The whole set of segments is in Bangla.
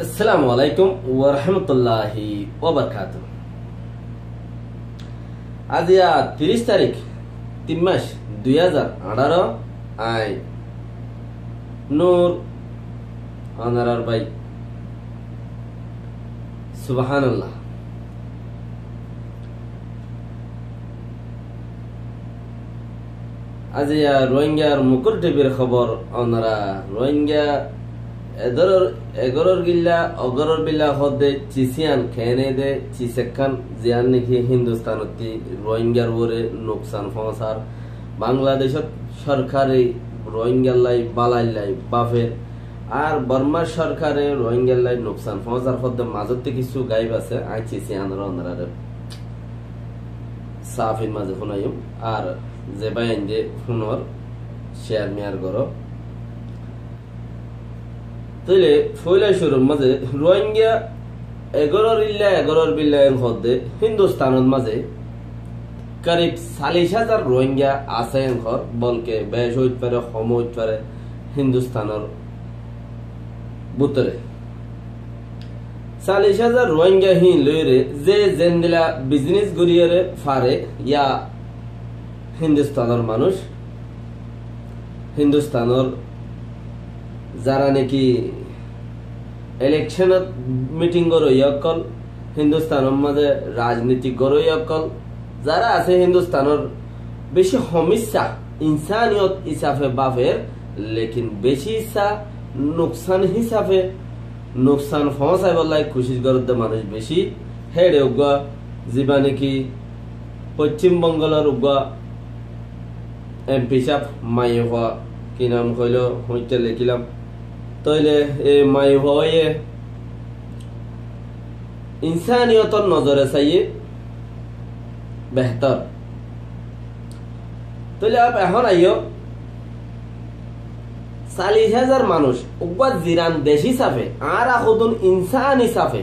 আসসালামু আলাইকুম ওয়া রাহমাতুল্লাহি ওয়া বারাকাতুহু। আজ 30 তারিখ 3 মাস 2018 আই নূর অনারার ভাই সুবহানাল্লাহ। আজ রোহিঙ্গার মুকুর টিভির খবর অনারা রোহিঙ্গা এগরর গিল্লা অগরর বিল্লা হদে চিসিয়ান খেনে দে চিসেখান জিয়ান নাকি হিন্দুস্তানতি রোহিঙ্গার ওরে নোকসান পৌঁছার বাংলাদেশত সরকারে রোহিঙ্গাল্লাই বালাইলাই বাফের আর বর্মার সরকারে রোহিঙ্গাল্লাই নোকসান পৌঁছার হদে মাজতে কিছু গাইব আছে আই চিসিয়ান রনারে সাফির মাঝে শুনাইম আর যে বাইন দে শুনর শেয়ার মেয়ার গরো তাইলে ফয়লা শুরুর মাঝে রোহিঙ্গা এগরর বিল্লা হদে হিন্দুস্তানের মাঝে করিব 40,000 রোহিঙ্গা আছে এনখর বলকে বেশ হইতে পারে কম হইতে পারে হিন্দুস্তানের ভিতরে 40,000 রোহিঙ্গা হিন লইরে যে জেন্দিলা বিজনেস গড়িয়ে ফারে ইয়া হিন্দুস্তানের মানুষ হিন্দুস্তানের যারা নাকি ইলেকশনত মিটিং করই অকল হিন্দুস্তানের মাঝে রাজনীতি করই অকল যারা আছে হিন্দুস্তানের বেশি সমস্যা ইনসানিয়ত হিসাবে বাফের লেকিন বেশি ইচ্ছা নোকসান হিসাবে নোকসান পৌঁছাই বলাই খুশি করতে মানুষ বেশি হেড়ে উগা যা নাকি পশ্চিমবঙ্গলের উগা এমপি সাহেব মাই হওয়া কি নাম কইল হইতে লিখিলাম তইলে এ মাই হয়ে ইনসানিয়তর নজরে চাইয়ে বেহতর তইলে এখন আইও 40,000 মানুষ উগা জিরান দেশ হিসাবে আর আখুদুন ইনসান হিসাবে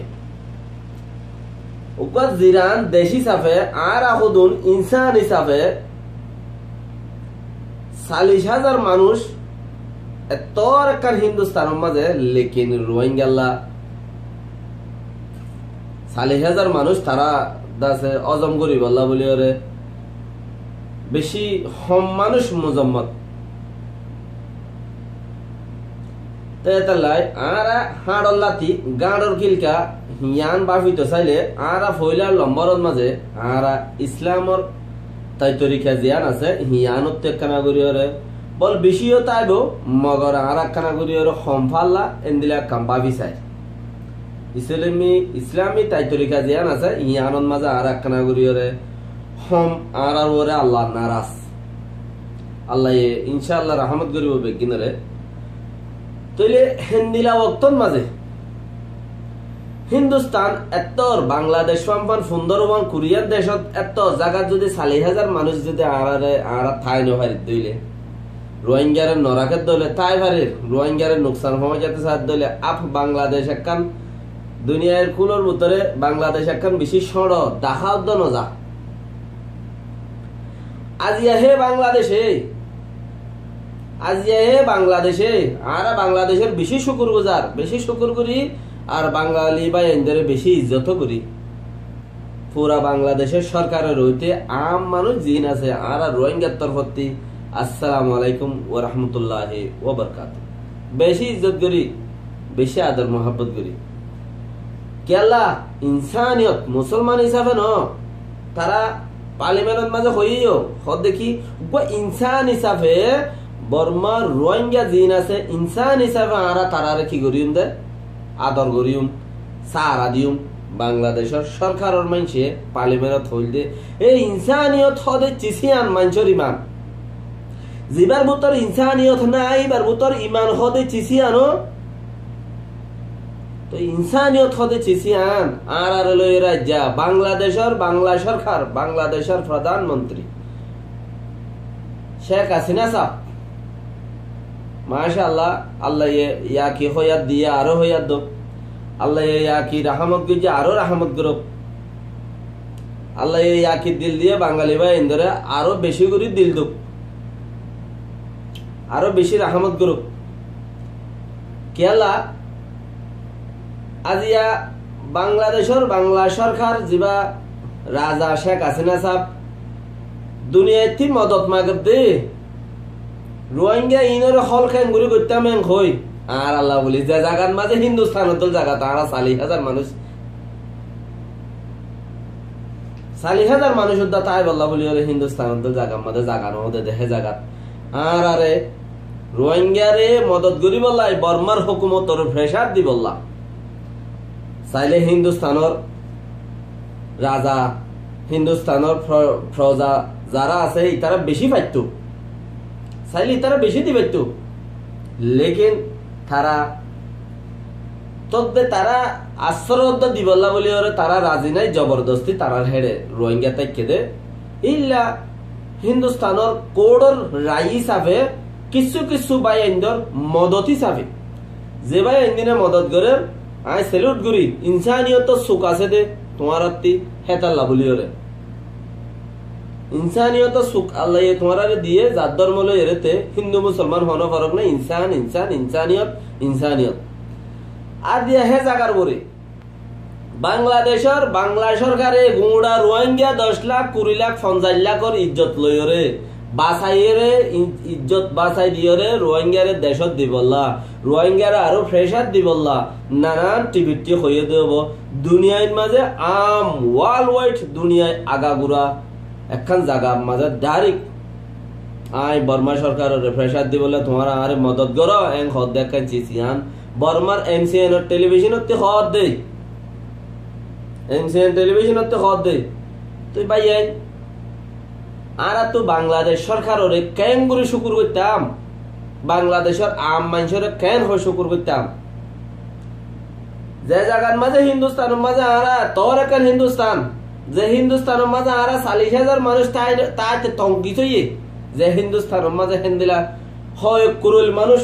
উগা জিরান দেশ হিসাবে আর আখুদুন ইনসান হিসাবে 40,000 মানুষ এত একখান হিন্দুস্তানের মাঝে লেকিন রোহিঙ্গাল্লা 40,000 মানুষ তারা দাসে অজম করি বল্লা বলি ওরে বেশি হম মানুষ মুজম্মত তেতালাই আরা হাড়ল্লাতি গাড়র কিলকা হিয়ান বাফিত চাইলে আরা ফইলার লম্বরত মাঝে আরা ইসলামর তাই তরিকা জিয়ান আছে হিয়ানত একখানা করি ওরে বল বেশিও তাইব মগর আর একখানা করি ওরে হমফাল্লা এন্দিলা কাম্বাবি চাই ইসলামী তাই তরিকা জিয়ান আছে হিয়ানত মাঝে আর একখানা করি ওরে হম আর ওরে আল্লাহ নারাজ আল্লাহ ইনশাআল্লাহ রহমত করিব বেগিনরে তইলে হেন্দিলা ওক্তর মাঝে হিন্দুস্তান এতর বাংলাদেশ সম্পান সুন্দরবন কোরিয়ার দেশত এত জায়গা যদি 40,000 মানুষ যদি আর ঠাই নহারি দইলে রোহিঙ্গার নরাকের দলে তাই ভারির রোহিঙ্গার নোকসান হয়ে যেতে সাথ দলে আপ বাংলাদেশ একখান দুনিয়ার কুলোর ভিতরে বাংলাদেশ একখান বেশি সড় দেখা উদ্দ নজা আজিয়া হে বাংলাদেশে আর বাংলাদেশের বেশি শুকুর গুজার বেশি শুকুর করি আর বাঙালি বা এদের বেশি ইজ্জত করি পুরা বাংলাদেশের সরকারের হইতে আম মানুষ জিন আছে আর রোহিঙ্গার তরফতি আসসালামু আলাইকুম ওয়া রাহমাতুল্লাহি ওয়া বারাকাতুহু বেশি ইজ্জত করি বেশি আদর মোহাব্বত করি কেলা ইনসানিয়ত মুসলমান হিসাবে ন তারা পার্লিমেন্টের মাঝে হইও হদ দেখি ইনসান হিসাবে বর্মার রোহিঙ্গা জিন আছে ইনসান হিসাবে আরা তারারে কি করিম দে আদর করিম সারা দিম বাংলাদেশের সরকারের মানুষে পার্লিমেন্টত হইল দে এই ইনসানিয়ত হদে চিসিয়ান মানুষের ইমান জিবার বুতর ইনসানিয়ত নাই বার বুতর ইমান হদে চিসিয়ানো তো ইনসানিয়ত হদে চিসিয়ান আর লই রাজ্যা বাংলাদেশের বাংলা সরকার বাংলাদেশের প্রধানমন্ত্রী শেখ হাসিনা সাহেব মাশাআল্লাহ আল্লাহ ইয়া কি হয়াত দিয়ে আরো হয়াত দো আল্লাহ ইয়া কি রহমত গিয়ে আরো রহমত করো আল্লাহ ইয়া কি দিল দিয়ে বাঙালি ভাই ইন্দরে আরো বেশি করে দিল দো আরো বেশি রহমত করো কেলা আজিয়া বাংলাদেশের বাংলা সরকার যিবা রাজা শেখ হাসিনা সাহেব দুনিয়াতে মদত মাগত দে রোহিঙ্গা ইনর হল খেং গুলি করতাম এং হই আর আল্লাহ বলি যে জায়গার মাঝে হিন্দুস্তানত জায়গা তারা 40,000 মানুষ 40,000 মানুষ উদ্দা তাই বল্লা বলি ওরে হিন্দুস্তানত জায়গার মাঝে জাগানো ওদের দেখে জায়গা আর আরে রোহিঙ্গারে মদত করি বললাই বর্মার হুকুমতর প্রেসার দি বললা চাইলে হিন্দুস্তানের রাজা হিন্দুস্তানের প্রজা যারা আছে তারা বেশি পাইতো চাইলে তারা বেশি দি পাইতো লেকিন তারা তবে তারা আশ্রয় দি বললা বলি ওরে তারা রাজি নাই জবরদস্তি তারা হেড়ে রোহিঙ্গা তাইকে দে ইল্লা হিন্দুস্তানের কোডর রাই হিসাবে কিছু কিছু বাই আইন্দর মদত হিসাবে যে বাই আইন্দিনে মদত করে আই সেলুট করি ইনসানিয়ত সুখ আছে দে তোমার আত্মি হেতাল্লা বলি ওরে ইনসানিয়ত সুখ আল্লাহ তোমার দিয়ে যার ধর্ম লই এরেতে হিন্দু মুসলমান হন ফরক না ইনসান ইনসান ইনসানিয়ত ইনসানিয়ত আর দিয়া হে জাগার বরে বাংলাদেশের বাংলা সরকারে গুঁড়া রোহিঙ্গা 10 লাখ 20 লাখ 50 লাখর ইজ্জত লইরে বাসাইরে ইজ্জত বাসাই দিয়রে রোহিঙ্গারে দেশত দিবল্লা রোহিঙ্গারে আরো প্রেসার দিবল্লা নানান টিভিটি হয়ে দেব দুনিয়ার মাঝে আম ওয়ার্ল্ড ওয়াইড দুনিয়ায় আগাগুড়া একখান জায়গা মাঝে ডাইরেক্ট আই বর্মা সরকারের প্রেসার দিবলে তোমার আরে মদত করো এং হদ দেখান চিসিয়ান বর্মার এমসিএন টেলিভিশনত হদ দেই এমসিএন টেলিভিশনত হদ দেই তুই ভাই আর তো বাংলাদেশ সরকারের কেন করে শুকুর করতাম বাংলাদেশের আম মানুষের কেন হয় শুকুর করতাম যে জায়গার মাঝে হিন্দুস্তানের মাঝে আরা তোর এখন হিন্দুস্তান যে হিন্দুস্তানের মাঝে আরা 40,000 মানুষ তাই তঙ্কিত যে হিন্দুস্তানের মাঝে হিন্দিলা হয় কুরুল মানুষ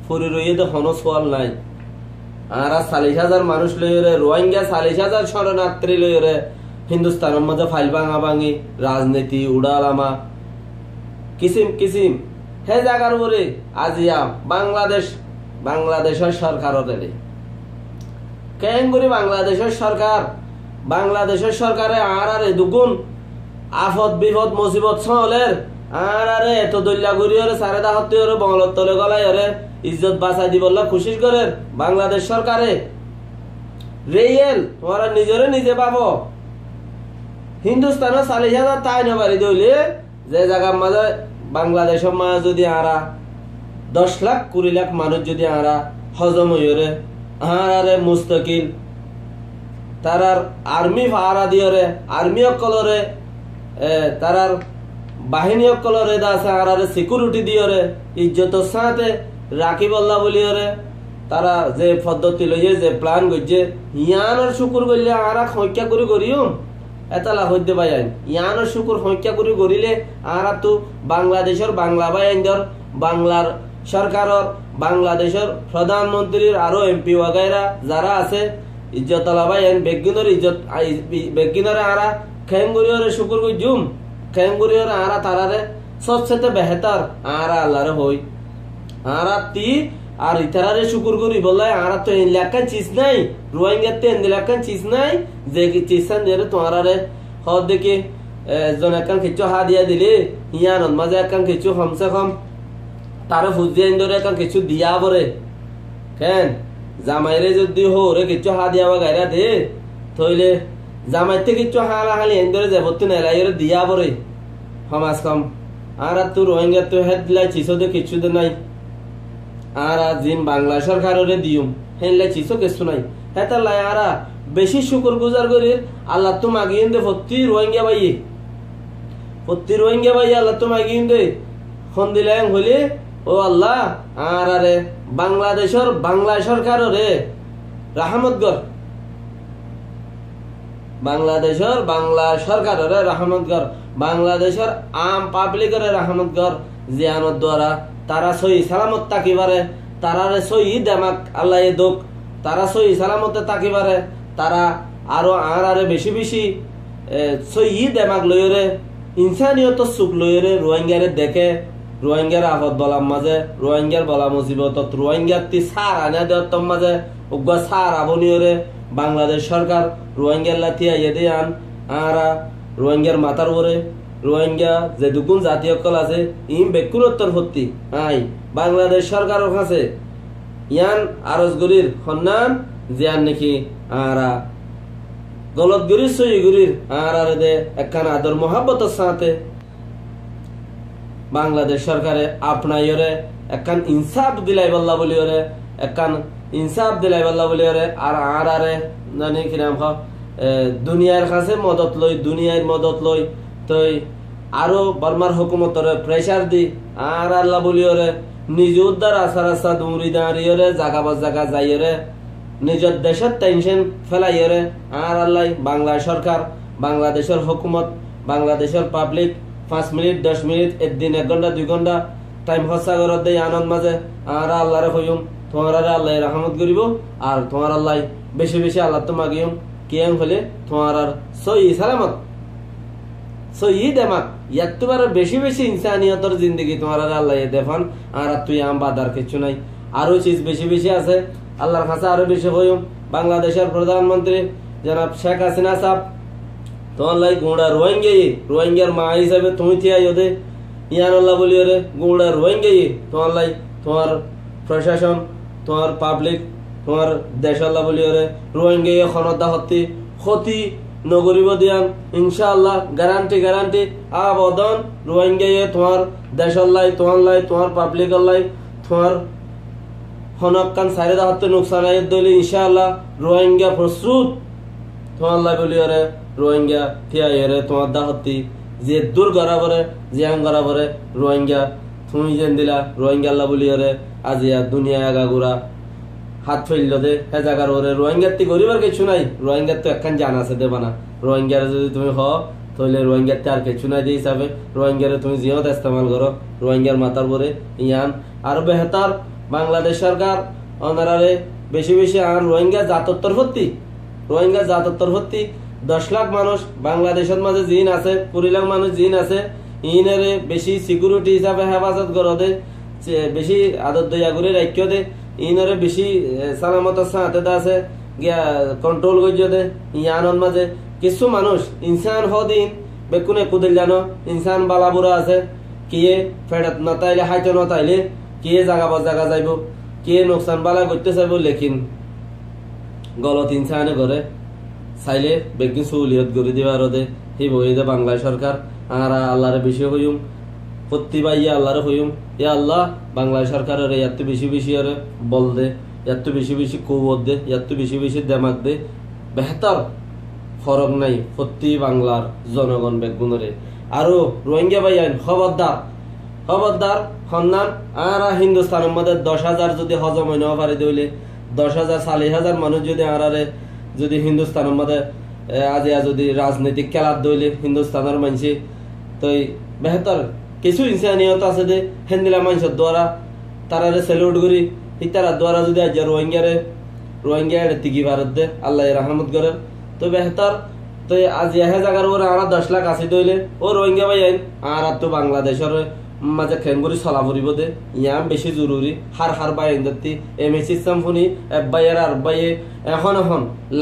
ফুরি রইয়ে তো হন সোয়াল নাই আরা 40,000 মানুষ লইরে রোহিঙ্গা 40,000 শরণার্থী লইরে হিন্দুস্তানের মধ্যে ফাইল ভাঙা ভাঙি রাজনীতি উড়ালামা কিসিম কিসিম হে জায়গার উপরে আজিয়া বাংলাদেশের সরকার কেন করি বাংলাদেশের সরকারে আর দুগুণ আফত বিপদ মুসিবত হলের আর এত দল্লা ঘুরি ওরে সাড়ে দাহত্তি ওরে বংলত তলে গলাই ওরে ইজ্জত বাঁচাই দিবল্লা খুশি করে বাংলাদেশ সরকারে রেল তোমারা নিজরে নিজে পাবো হিন্দুস্তানের 40,000 তাই নবারি দইলে যে জায়গার মাঝে বাংলাদেশের মাঝে যদি আরা 10 লাখ 20 লাখ মানুষ যদি আরা হজম হইরে আরে মুস্তাকিল তারার আর্মি ভাড়া দিয়রে আর্মি অকলরে তারার বাহিনী অকলরে দাসে আরে সিকিউরিটি দিয়রে ইজ্জতর সাথে রাখি বল্লা বলিয়রে তারা যে পদ্ধতি লইয়ে যে প্ল্যান গইছে ইয়ানোর শুকুর করলে আরা সংখ্যা করে করিও এতলা হইতে পাই ইয়ানোর শুকুর সংখ্যা করে করিলে আরা তো বাংলাদেশের বাংলা বাইন্দর বাংলার সরকারের বাংলাদেশের প্রধানমন্ত্রীর আরো এমপি ওয়াগাইরা যারা আছে ইজ্জত আলাবাই বেগিনের ইজ্জত বেগিনরে আরা খেঙ্গুরিয়রে শুকুর কই জুম খেঙ্গুরিয়রে আরা তারারে সবচেয়ে বেহতর আরা আল্লাহরে হই আরা তি আর ইতারারে শুকুর করি বলে আরা তো এলাকান চিজ নাই রোহিঙ্গাতে এলাকান চিজ নাই যে কি চিসান দেরে তোমারে হদ দেখি জন একান কিছু হা দিয়া দিলে ইয়ান মাঝে একান কিছু কমসে কম তারে ফুজিয়ান ধরে একান কিছু দিয়া পরে কেন জামাইরে যদি হোরে কিছু হা দিয়া গায়রা দে থইলে জামাইতে কিছু হালা হালি এন্দরে যাবত নেলাইরে দিয়া পরে সমাজ কম আর তো রোহিঙ্গা তো হেড দিলাই চিসো দে কিছু দে নাই আর জিম বাংলা সরকারের দিউম হেনলে চিসো কিছু নাই হেতা লাই আরা বেশি শুকর গুজার করি আল্লাহ তো মাগিয়ে দে প্রতি রোহিঙ্গা ভাই আল্লাহ তো মাগিয়ে দে খন দিলাম হইলে ও আল্লাহ আর আরে বাংলাদেশের বাংলা সরকারের রাহমতগর বাংলাদেশের বাংলা সরকারের রাহমতগর বাংলাদেশের আম পাবলিকের রাহমতগর জিয়ানত দ্বারা তারা সহি সালামত তাকিবারে তারারে সহি দেমাক আল্লাহ দোক তারা সহি সালামতে তাকিবারে তারা আরো আরে বেশি বেশি সহি দেমাক লইরে ইনসানিয়ত সুখ লইরে রোহিঙ্গারে দেখে রোহিঙ্গার আফত বলার মাঝে রোহিঙ্গার বলা মুসিবত রোহিঙ্গার তি সার আনা দেওয়ার মাঝে উগ্র সার আবনীয়রে বাংলাদেশ সরকার রোহিঙ্গার লাথি আইয়ে দিয়ে আন আরা রোহিঙ্গার মাথার উপরে রোহিঙ্গা যে দুগুণ জাতীয় কল আছে ইম বেকুরত্তর ভর্তি আই বাংলাদেশ সরকারের কাছে ইয়ান আরজগুরির সন্ধান জিয়ান নাকি আরা গলতগুরির সহিগুরির আর দে একখান আদর মোহাব্বতের সাথে বাংলাদেশ সরকারে আপনাইরে একখান ইনসাফ দিলাই বল্লা বলি ওরে একখান ইনসাফ দিলাই বল্লা বলি ওরে আর আরে জানি কি নাম দুনিয়ার কাছে মদত লই দুনিয়ার মদত লই তই আরো বর্মার হুকুমতরে প্রেসার দি আর আল্লাহ বলি ওরে নিজ উদ্ধার আসার আশা দুমরি দাঁড়িয়ে জাগা বা জাগা যাইরে নিজের দেশের টেনশন ফেলাইরে আর আল্লাহ বাংলা সরকার বাংলাদেশের হুকুমত বাংলাদেশের পাবলিক 5 মিনিট 10 মিনিট একদিন 1 ঘন্টা 2 ঘন্টা টাইম খরচা করে দেয় আনন্দ মাঝে আর আল্লাহরে কইম তোমার আল্লাহ রহমত করিব আর তোমার আল্লাহ বেশি বেশি আল্লাহ তো মাগিম কিয়াম হলে তোমার আর সই সালামত সই দেমাক ইয়ার তোমার বেশি বেশি ইনসানিয়তর জিন্দগি তোমার আল্লাহ দেফান আর তুই আম বাদার কিছু নাই আরো চিজ বেশি বেশি আছে আল্লাহর কাছে আরো বেশি হইম বাংলাদেশের প্রধানমন্ত্রী জনাব শেখ হাসিনা সাহেব তোমার লাই গুঁড়া রোহিঙ্গার মা হিসাবে তুমি থিয়াই ওদে ইয়ান আল্লাহ বলি রে গুঁড়া রোহিঙ্গা তোমার লাই তোমার প্রশাসন তোমার পাবলিক তোমার দেশ আল্লাহ বলি রে রোহিঙ্গা খনদা হতি ক্ষতি নগরিব দিয়ান ইনশাআল্লাহ গ্যারান্টি আবদন রোহিঙ্গা তোমার দেশ আল্লাহ তোমার পাবলিক আল্লাহ তোমার হনকান সাইরে হাতে নুকসান আয়ের দলি ইনশাআল্লাহ রোহিঙ্গা প্রস্তুত তোমার লাই বলি রে রোহিঙ্গা থিয়াইরে তোমার দাহতি যে দূর গড়াবরে জিয়াং গড়াবরে রোহিঙ্গা তুমি যেন দিলা রোহিঙ্গা আল্লাহ বলি রে আজিয়া দুনিয়া আগাগুড়া হাত ফেললো দে হে জায়গার ওরে রোহিঙ্গার তি গরিবার কিছু নাই রোহিঙ্গার তো একখান জান আছে দেবা না রোহিঙ্গার যদি তুমি হ তাহলে রোহিঙ্গার আর কিছু নাই দিয়ে হিসাবে রোহিঙ্গারে তুমি জিহত ইস্তেমাল করো রোহিঙ্গার মাথার পরে ইয়ান আরো বেহতার বাংলাদেশ সরকার অনারারে বেশি বেশি আর রোহিঙ্গা জাতত্তর ভর্তি 10 লাখ মানুষ বাংলাদেশের মাঝে জিন আছে 20 লাখ মানুষ জিন আছে ইনারে বেশি সিকিউরিটি হিসাবে হেফাজত করো দে বেশি আদর দয়া করে রাখিও দে ইনারে বেশি সালামতের সাথে আছে গিয়া কন্ট্রোল করিও দে ইয়ানোর মাঝে কিছু মানুষ ইনসান হদিন বেকুনে কুদিল জানো ইনসান বালাবুরা আছে কিয়ে ফেরত নতাইলে হাইতো নতাইলে কিয়ে জাগা বা জাগা যাইব কিয়ে নোকসান বালা করতে চাইব লেকিন গলত ইনসানে করে চাইলে বেগিন সহুলিয়ত করে দিবার দে সেই বই দে বাংলা সরকার আর আল্লাহরে বেশি হইম প্রতিবাইয়া আল্লাহরে হইম এ আল্লাহ বাংলা সরকারের এত বেশি বেশি আরে বল দে এত বেশি বেশি কৌবত দে এত বেশি বেশি দেমাক দে বেহতর ফরক নাই প্রতি বাংলার জনগণ বেগুনরে আরো রোহিঙ্গা ভাই আইন খবরদার সন্ধান আর হিন্দুস্তানের মধ্যে 10,000 যদি হজম হইন পারে দিলে 10,000 40,000 মানুষ যদি আরারে যদি হিন্দুস্তানের মধ্যে আজিয়া যদি রাজনৈতিক খেলার দইলে হিন্দুস্তানের মানুষে তো বেহতর কিছু ইনসানিয়ত আছে দে হেন্দিলা মানুষের দ্বারা তারারে সেলুট করি ইতারা দ্বারা যদি আজ রোহিঙ্গা তিকি ভারত দে আল্লাহ রহমত করেন তো বেহতর তো আজ জায়গার উপরে আর 10 লাখ আছে দইলে ও রোহিঙ্গা ভাই আইন আর তো বাংলাদেশের মাঝে খেন করে চলা ফুরিব দে ইয়াম বেশি জরুরি her by ইন্দি M a system শুনি এবাইয়ের আর বাইয়ে এখন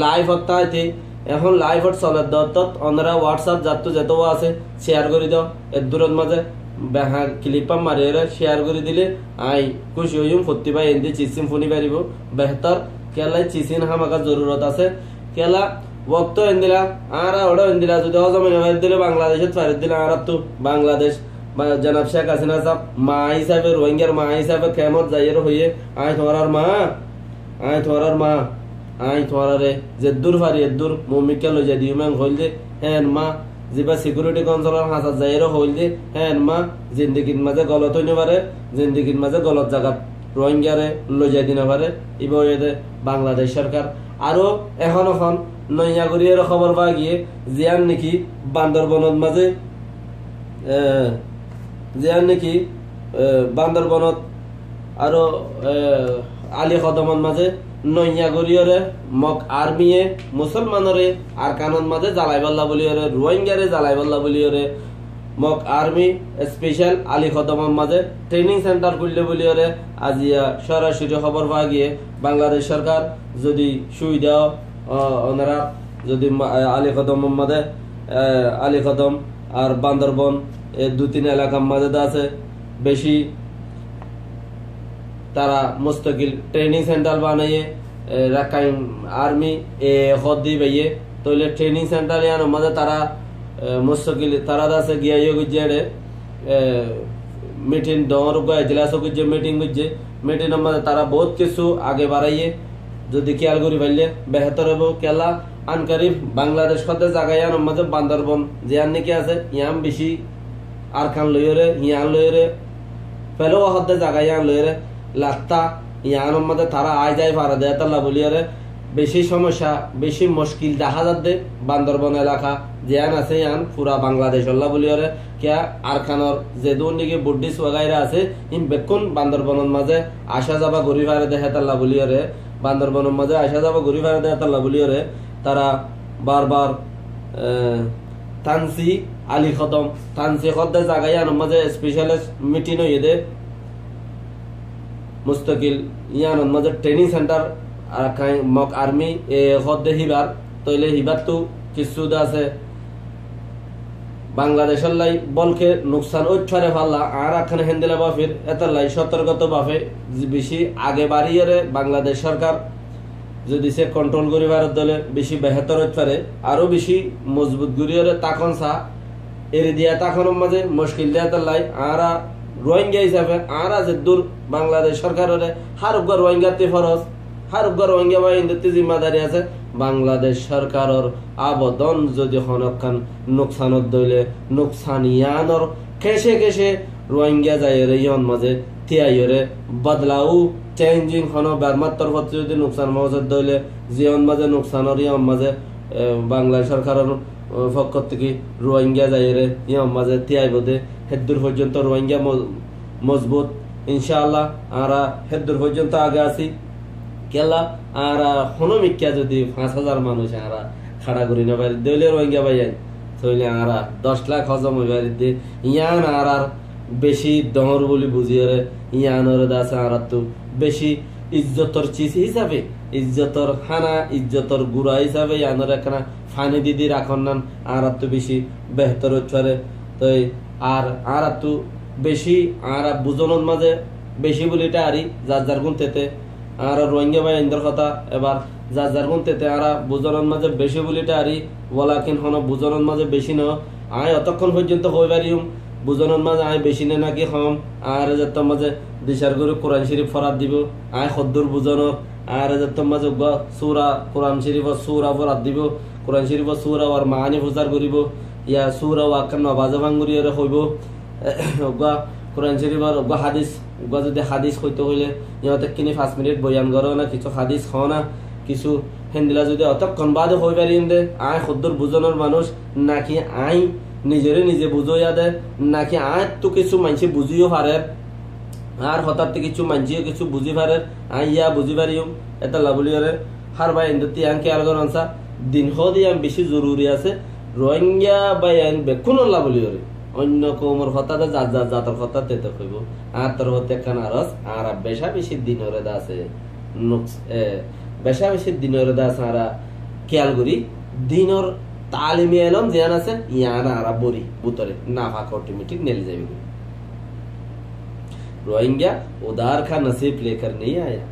লাইভ হতে এখন লাইভ চলে দত অনরা হোয়াটসঅ্যাপ যত আছে শেয়ার করে দাও এর দূরের মাঝে বেহা ক্লিপা মারিয়ে শেয়ার করে দিলে আই খুশি হইম ফতি বাই ইন্দি চিসিম শুনি পারিব বেহতর কেলাই চিসিন হামাকা জরুরত আছে কেলা ওক্ত ইন্দিরা আর ওটা ইন্দিরা যদি হজম দিলে বাংলাদেশের ফারিদ দিলে আর তো বাংলাদেশ জনাব শেখ হাসিনা সাহেব মা হিসাবে রোহিঙ্গার মা হিসাবে কেমন যাইয়ের হইয়ে আই তোমার মা আই তোমার যে দূর ফারি দূর মমিকা লই যাই দিও ম্যাং হইল দে হ্যাঁ মা যেবা সিকিউরিটি কনসোলার হাসাত যাইয়ের হইল দে হ্যাঁ মা জিন্দগির মাঝে গলত হইনে পারে জিন্দগির মাঝে গলত জায়গা রোহিঙ্গারে লই যাই দিনে পারে ইবে বাংলাদেশ সরকার আরো এখন নৈয়াগুড়িয়ার খবর পাওয়া গিয়ে জিয়ান নাকি বান্দরবনের মাঝে বান্দরবনত আরো আলী কদমন মাঝে নৈয়াগুড়িয়রে মক আর্মিয়ে মুসলমানরে আর কানন মাঝে জ্বালাই বল্লা বলিয়রে রোহিঙ্গারে জ্বালাই বল্লা বলিয়রে মক আর্মি স্পেশাল আলী খদমের মাঝে ট্রেনিং সেন্টার খুললে বলি ওরে আজিয়া সরাসরি খবর পাওয়া গিয়ে বাংলাদেশ সরকার যদি সুবিধা ওনারা যদি আলী খদমের মাঝে আলী খদম আর বান্দরবন এই 2-3 এলাকার মাঝে আছে বেশি তারা মুস্তাকিল ট্রেনিং সেন্টার বানাইয়ে রাখাইন আর্মি হদ দি বাইয়ে তইলে ট্রেনিং সেন্টার ইয়ার মধ্যে তারা মুস্তাকিল তারা আছে গিয়া গুজে মিটিং ডর এজলাস গুজে মিটিং গুজে মিটিং মধ্যে তারা বহুত কিছু আগে বাড়াইয়ে যদি খেয়াল করি ফেললে বেহতর হবো কেলা আনকারিফ বাংলাদেশ কত জায়গায় ইয়ার মধ্যে বান্দরবন জিয়ান নাকি আছে ইয়াম বেশি আর খান লইরে ইয়ান লইরে পেলো হতে জায়গায় ইয়ান লইরে লাত্তা ইয়ান মধ্যে তারা আয় যায় পারা দেয় তাল্লা বলিয়ারে বেশি সমস্যা বেশি মুশকিল দেখা যাচ্ছে বান্দরবন এলাকা জিয়ান আছে ইয়ান পুরা বাংলাদেশ আল্লাহ বলিয়ারে কে আরখানর যে দুর্নীতি বুদ্ধিস ওয়াগাইরা আছে ইন বেকুন বান্দরবনের মাঝে আসা যাবা ঘুরি ফারে দেখে তাল্লা বলিয়ারে বান্দরবনের মাঝে আসা যাবা ঘুরি ফারে দেখে তাল্লা বলিয়ারে তারা বারবার তানসি আলী খদম তানসি খদ্দে জায়গায় ইয়ান মাঝে স্পেশালিস্ট মিটিং হইয়ে দে মুস্তাকিল ইয়ান মাঝে ট্রেনিং সেন্টার আর মক আর্মি হদ্দে হিবার তইলে হিবার তো কিছু আছে বাংলাদেশের লাই বলকে নুকসান ওইঠারে ফাল্লা আর এখানে হেন্দিলা বাফির এটার লাই সতর্কতা বাফে বেশি আগে বাড়িয়ে বাংলাদেশ সরকার যদি সে কন্ট্রোল করি ভারত দলে বেশি বেহতর হতে পারে আরো বেশি মজবুত করিয়ে তখন সা এড়ে দিয়া তখন মাঝে মুশকিল দেয়া তার লাই আর রোহিঙ্গা হিসাবে আর যে দূর বাংলাদেশ সরকারের হার উপর রোহিঙ্গাতে ফরজ হার উপর রোহিঙ্গা বাহিনীতে জিম্মাদারি আছে বাংলাদেশ সরকারের আবেদন যদি হনখান নুকসানত দইলে নুকসান ইয়ানর কেসে কেসে রোহিঙ্গা যায় ইয়ন মাঝে তিয়াইরে বদলাও চেঞ্জিং হনো বারমার তরফ যদি নুকসান মজুদ দইলে জিয়ন মাঝে নুকসানর ইয়ন মাঝে বাংলাদেশ সরকারের পক্ষ থেকে রোহিঙ্গা যায় ইয়ন মাঝে তিয়াই বোধে হেদ্দুর পর্যন্ত রোহিঙ্গা মজবুত ইনশাআল্লাহ আরা হেদ্দুর পর্যন্ত আগে আছি কেলা আর হনমিকা যদি 5,000 মানুষ আরা খাড়া করি না পারি দইলে রোহিঙ্গা বাইয়াই তইলে আরা 10 লাখ হজম হইবারি দে ইয়ান আর বেশি দহর বলি বুঝিয়ে ইয়ানোর দাসে আর তো বেশি ইজ্জতর চিজ হিসাবে ইজ্জতর খানা ইজ্জতর গুড়া হিসাবে ইয়ানোর একখানা ফানি দিদি রাখন নান আর তো বেশি বেহতর হচ্ছে তো আর তো বেশি আর বুঝনের মাঝে বেশি বলিটা আরি যার যার গুণ তেতে আর রোহিঙ্গা ভাই ইন্দর কথা এবার যার যার গুণ তেতে আর বুঝনের মাঝে বেশি বলিটা আরি বলা কিন হন বুঝনের মাঝে বেশি ন আয় অতক্ষণ পর্যন্ত হইবারিম বুঝনের মাঝে আয় বেশি নে নাকি হম আর যার মাঝে দিশার করে কোরআন শরীফ ফরাত দিব আয় সদ্দুর বুঝনক আর যার মাঝে সুরা কোরআন শরীফ সুরা ফরাত দিব কোরআন শরীফ সুরা আর মাহানি প্রচার করিব ইয়া সুরা ওয়াক্কান নবাজে ভাঙ্গুরিয়ে হইব কোরআন শরীফর হাদিস যদি হাদিস হইতে হইলে ইহঁতে কিনি 5 মিনিট বয়ান করো না কিছু হাদিস খাও না কিছু হেন্দিলা যদি অতক্ষণ বাদে হই পারিম দে আয় সদ্দুর বুঝনের মানুষ নাকি আই নিজেরে নিজে বুঝাইয়া দে নাকি আয় তো কিছু মানুষ বুঝিও পারে আর হঠাৎ কিছু মানুষও কিছু বুঝি পারে আই ইয়া বুঝি পারিও এটা লাভলিয়রে হার ভাই ইন্দতি আং খেয়াল করেন সা দিন হদিয়াম বেশি জরুরি আছে রোহিঙ্গা বাই আইন বেকুন লাভলিয়রে অন্য কৌমর হঠাৎ যার যার জাতর হঠাৎ তেতে কইব আর তোর হতে একখান আরস আর বেশা বেশি দিনের আছে বেশা বেশি দিনের আছে আর খেয়াল করি দিনের तालीम एलम ध्यान আছে ইয়ানা আরা বরি বুতরে নাফা অটোমেটিक नेल जाएगी रोहिंग्या उधार का नसीब लेकर नहीं आया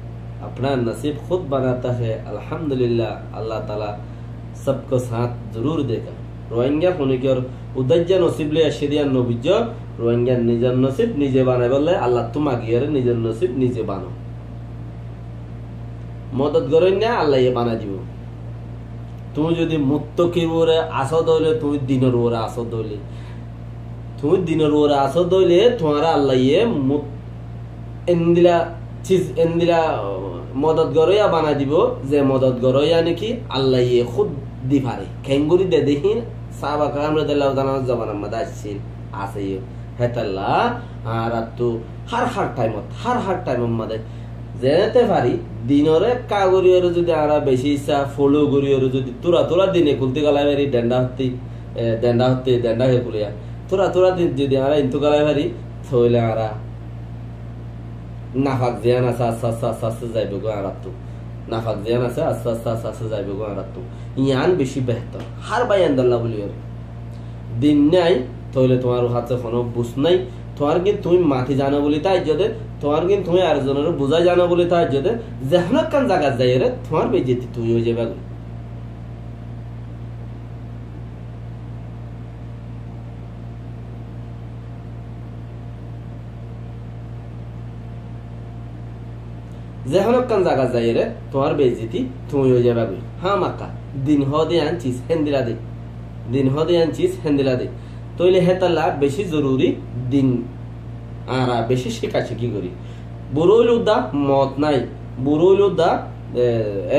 अपना नसीब खुद बनाता है अल्हम्दुलिल्लाह अल्लाह ताला सबको साथ जरूर देगा रोहिंग्या होने की और उदज्जा नसीब ले अशरिया नबिज रोहिंग्या निजर नसीब निजे बानाय बोले अल्लाह तुम आगियर निजर नसीब निजे बानो मदद करें ना अल्लाह ये बाना दिबो তুমি যদি মুত্তকির ওরে আসদ হইলে তুমি দিনের ওরে আসদ হইলে তুমি দিনের ওরে আসদ হইলে তোমারা আল্লাহ ইয়ে এন্দিলা চিজ এন্দিলা মদত গরইয়া বানা দিব যে মদত গরইয়া নাকি আল্লাহ ইয়ে খুদ দি পারে খেঙ্গুরি দে দেখিন সাহাবা কামরা দেল্লাহ জানার জবান আম্মা দাসিন আছে হেতাল্লা আর তো হার টাইম আমাদের জেনেতে পারি দিনরে কাগরিয়র যদি আরা বেশি ইচ্ছা ফলো করিয়র যদি তোরা দিনে খুলতে গেলাই ডেন্ডা হতে হে কুলিয়া তোরা তোরা যদি আমরা ইন্তকালাই পারি তাহলে আমরা নাফাক জিয়ান আছে আস্তে আস্তে আস্তে আস্তে যাইব গো আর তো নাফাক জিয়ান আছে আস্তে আস্তে আস্তে আস্তে যাইব গো আর তো ইয়ান বেশি বেহতর হার বাই আন্দাল্লাহ বলি দিন নাই তাহলে তোমার হাতে কোনো বুঝ নাই তোমার কিন্তু তুমি মাটি জানো বলি তাই যদি তোমার কিন্তু তুমি আরেকজনের বোঝা জানো বলি তাই যদি যেন কান জায়গা যাই রে তোমার বেজেতি তুমি হয়ে যাবে যেন কান জায়গা যাই রে তোমার বেজেতি তুমি হয়ে যাবে হ্যাঁ মাক্কা দিন হদে আনছিস হেন্দিলা দে দিন হদে আনছিস হেন্দিলা দে তৈলে হেতাল্লা বেশি জরুরি দিন আর বেশি শেখাশেখি করি বুড়ইল উদ্দা মত নাই বুড়ইল উদ্দা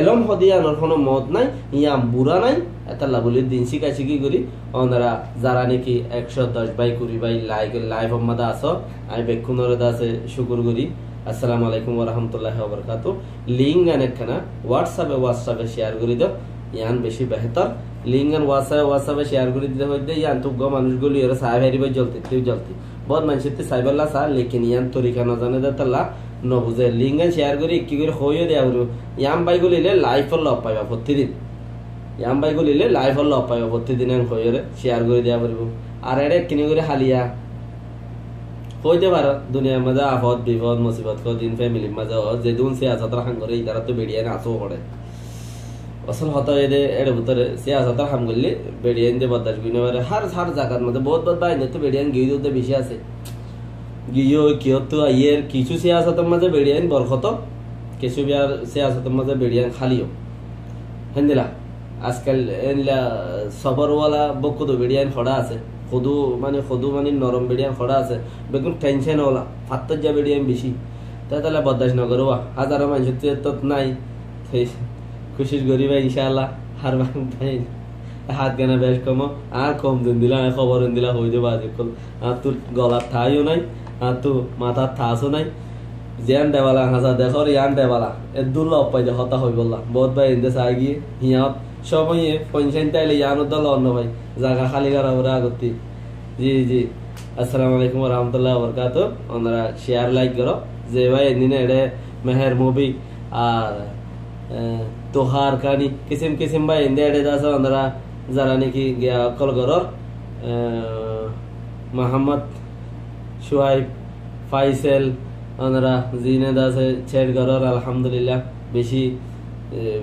এলম হদিয়ানোর কোনো মত নাই ইয়াম বুড়া নাই এতাল্লা বলি দিন শিখাশিখি করি ওনারা যারা নাকি 110 বাই 20 বাই লাইভ আমাদা আছো আমি বেক্ষুনরে দাসে শুকুর করি আসসালামু আলাইকুম ওয়া রাহমাতুল্লাহি ওয়া বারাকাতুহু লিংক আনেকখানা হোয়াটসঅ্যাপে শেয়ার করে দাও ইয়ান বেশি বেহতর লিঙ্ক আর হোয়াটসঅ্যাপে শেয়ার করে দিতে হইতে ইয়ান তো মানুষগুলো এরা সাহেব হারিবাই জ্বলতে তুই জ্বলতে বহুত মানুষের সাইবাল্লা সা লেকিন ইয়ান তরিকা না জানে দে তাল্লা ন বুঝে লিঙ্ক শেয়ার করে কি করে হইও দেয়া বলবো ইয়াম বাই গলিলে লাইফ লব পাইবা প্রতিদিন ইয়াম বাই গলিলে লাইফ লব পাইবা প্রতিদিন হইও রে শেয়ার করে দেয়া বলবো আর এটা কিনে করে হালিয়া হইতে পারো দুনিয়ার মাঝে আফত বিপদ মুসিবত দিন ফ্যামিলির মাঝে যে দুন সিয়াসতরা হাং করে ইতারা তো বেড়িয়ে নাচও করে আসল হতা এদের এর ভিতরে সিয়াসতর হাম করলে বেড়িয়ান দিয়ে বদাস গুনে পারে হার হার জায়গার মধ্যে বহুত বাইরে তো বেড়িয়ান গিয়ে দিতে বেশি আছে গিয়েও কিয় তো ইয়ের কিছু সিয়াসতের মাঝে বেড়িয়ান বরখত কিছু বিয়ার সিয়াসতের মাঝে বেড়িয়ান খালিও হেন্দিলা আজকাল এনলা সবরওয়ালা বকুদো বেড়িয়ান খড়া আছে খদু মানে নরম বেড়িয়ান খড়া আছে বেগুন টেনশন ওলা ফাত্তর যা বেড়িয়ান বেশি তাহলে বদাস নগর হাজারো মানুষ তো নাই খুশির গরিবা ইনশাআল্লাহ হার ভাই হাত গানা বেশ কম আর কম দিন দিলা খবর দিলা হয়ে যাবো আজকাল আর তোর গলার ঠাইও নাই আর তো মাথার ঠাসও নাই জিয়ান দেওয়ালা হাজা দেখর ইয়ান দেওয়ালা এ দুর্লভ পাই যে হতা হয়ে বললাম বহুত ভাই এনদে চাই গিয়ে হিয়াত সময় পঞ্চায়েত তাইলে ইয়ান উদ্দল অন্য ভাই জায়গা খালি করা ওরা আগতি জি জি আসসালামু আলাইকুম ওয়া রাহমাতুল্লাহি ওয়া বারাকাতুহু ওনারা শেয়ার লাইক করো যে ভাই এদিনে এডে মেহের মুভি আর তোহার কানি কিসিম কিসিম ভাই এনদে এডে দাস ওনারা যারা নাকি গিয়া কলগরর মোহাম্মদ শুয়াইব ফাইসেল ওনারা জিনে দাসে ছেড় গরর আলহামদুলিল্লাহ বেশি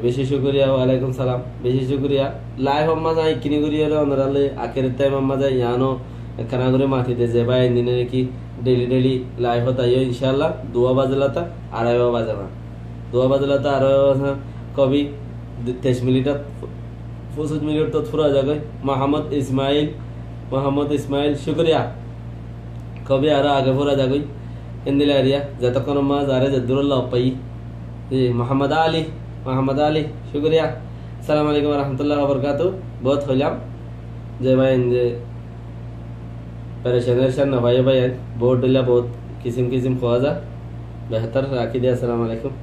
বেশি শুকরিয়া ওয়ালাইকুম সালাম বেশি শুকরিয়া লাইভ আম্মা যাই কিনি করিয়া ওনারা লে আখের টাইম আম্মা যাই ইয়ানো খানা করে মাটি দে যে ভাই দিনে নাকি ডেলি লাইভ হতাইও ইনশাআল্লাহ 2 বাজলাতা 2:30 বাজনা 2 বাজলাতা 2:30 বাজনা কবি 23 মিনিট 25 মিনিট তো পুরা জায়গায় মোহাম্মদ ইসমাইল শুকরিয়া কবি আর আগে পুরা জায়গায় হিন্দিলা এরিয়া যতক্ষণ মা যারে জদুল্লাহ পাই জি মোহাম্মদ আলী শুকরিয়া আসসালামু আলাইকুম ওয়া রাহমাতুল্লাহি ওয়া বারাকাতুহু বহুত হইলাম যে ভাই যে परेशान न भाई बहुत डला बहुत किस्म खवा जा बेहतर राखी दे। अस्सलाम वालेकुम।